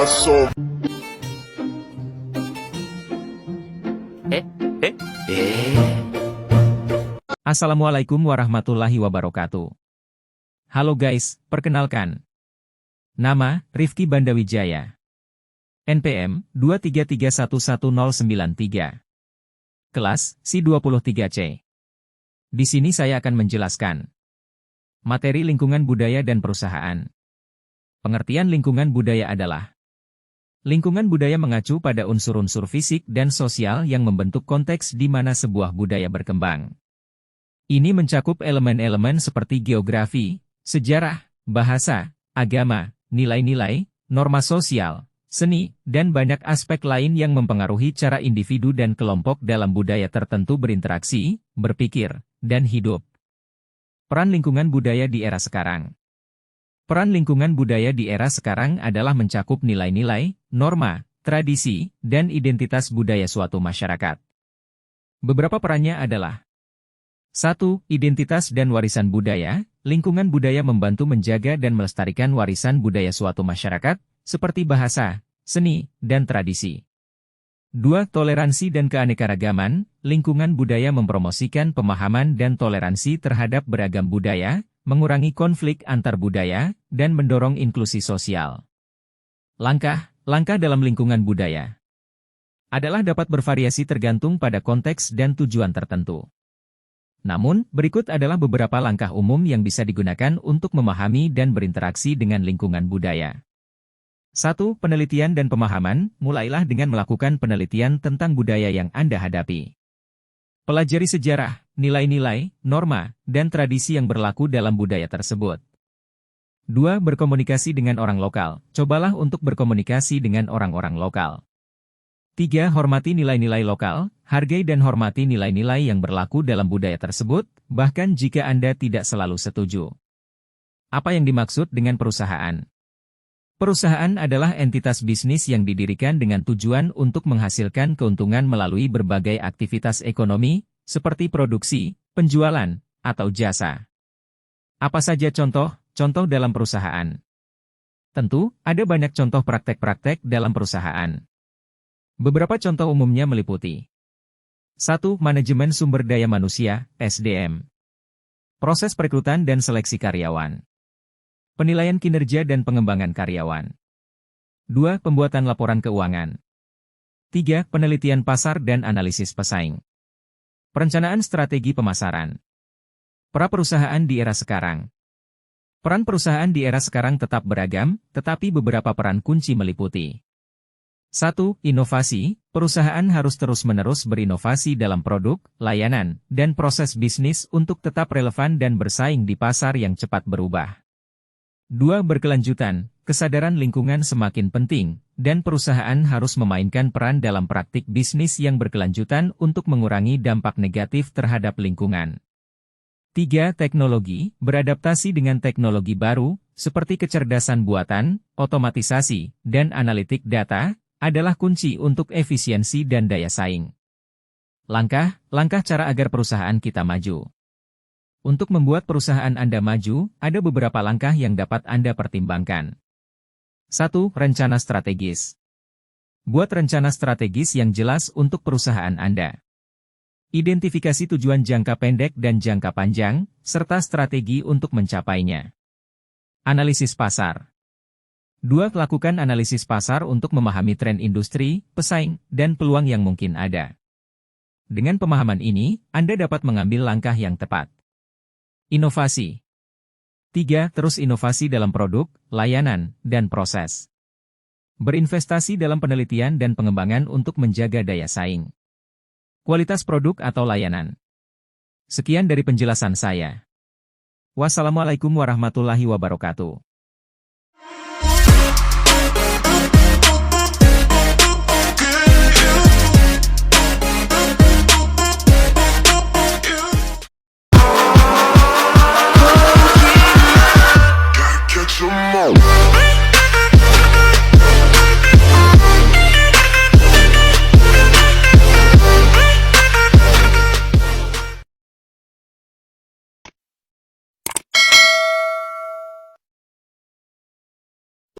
paso. Assalamualaikum warahmatullahi wabarakatuh. Halo guys, perkenalkan. Nama, Rifki Bandawijaya. NPM, 2331193. Kelas, C23C. Di sini saya akan menjelaskan materi lingkungan budaya dan perusahaan. Pengertian lingkungan budaya adalah lingkungan budaya mengacu pada unsur-unsur fisik dan sosial yang membentuk konteks di mana sebuah budaya berkembang. Ini mencakup elemen-elemen seperti geografi, sejarah, bahasa, agama, nilai-nilai, norma sosial, seni, dan banyak aspek lain yang mempengaruhi cara individu dan kelompok dalam budaya tertentu berinteraksi, berpikir, dan hidup. Peran lingkungan budaya di era sekarang. Peran lingkungan budaya di era sekarang adalah mencakup nilai-nilai, norma, tradisi, dan identitas budaya suatu masyarakat. Beberapa perannya adalah 1. Identitas dan warisan budaya. Lingkungan budaya membantu menjaga dan melestarikan warisan budaya suatu masyarakat, seperti bahasa, seni, dan tradisi. 2. Toleransi dan keanekaragaman. Lingkungan budaya mempromosikan pemahaman dan toleransi terhadap beragam budaya, mengurangi konflik antar budaya, dan mendorong inklusi sosial. Langkah dalam lingkungan budaya adalah dapat bervariasi tergantung pada konteks dan tujuan tertentu. Namun, berikut adalah beberapa langkah umum yang bisa digunakan untuk memahami dan berinteraksi dengan lingkungan budaya. 1. Penelitian dan pemahaman. Mulailah dengan melakukan penelitian tentang budaya yang Anda hadapi. Pelajari sejarah, nilai-nilai, norma, dan tradisi yang berlaku dalam budaya tersebut. 2. Berkomunikasi dengan orang lokal. Cobalah untuk berkomunikasi dengan orang-orang lokal. 3. Hormati nilai-nilai lokal. Hargai dan hormati nilai-nilai yang berlaku dalam budaya tersebut, bahkan jika Anda tidak selalu setuju. Apa yang dimaksud dengan perusahaan? Perusahaan adalah entitas bisnis yang didirikan dengan tujuan untuk menghasilkan keuntungan melalui berbagai aktivitas ekonomi, seperti produksi, penjualan, atau jasa. Apa saja contoh dalam perusahaan? Tentu, ada banyak contoh praktek-praktek dalam perusahaan. Beberapa contoh umumnya meliputi 1. Manajemen sumber daya manusia, SDM. Proses perekrutan dan seleksi karyawan. Penilaian kinerja dan pengembangan karyawan. 2. Pembuatan laporan keuangan. 3. Penelitian pasar dan analisis pesaing. Perencanaan strategi pemasaran. Perusahaan di era sekarang. Peran perusahaan di era sekarang tetap beragam, tetapi beberapa peran kunci meliputi 1. Inovasi. Perusahaan harus terus-menerus berinovasi dalam produk, layanan, dan proses bisnis untuk tetap relevan dan bersaing di pasar yang cepat berubah. 2. Berkelanjutan. Kesadaran lingkungan semakin penting, dan perusahaan harus memainkan peran dalam praktik bisnis yang berkelanjutan untuk mengurangi dampak negatif terhadap lingkungan. 3. Teknologi. Beradaptasi dengan teknologi baru, seperti kecerdasan buatan, otomatisasi, dan analitik data, adalah kunci untuk efisiensi dan daya saing. Langkah cara agar perusahaan kita maju. Untuk membuat perusahaan Anda maju, ada beberapa langkah yang dapat Anda pertimbangkan. 1. Rencana strategis. Buat rencana strategis yang jelas untuk perusahaan Anda. Identifikasi tujuan jangka pendek dan jangka panjang, serta strategi untuk mencapainya. Analisis pasar. 2. Lakukan analisis pasar untuk memahami tren industri, pesaing, dan peluang yang mungkin ada. Dengan pemahaman ini, Anda dapat mengambil langkah yang tepat. Inovasi. 3. Terus inovasi dalam produk, layanan, dan proses. Berinvestasi dalam penelitian dan pengembangan untuk menjaga daya saing. Kualitas produk atau layanan. Sekian dari penjelasan saya. Wassalamualaikum warahmatullahi wabarakatuh.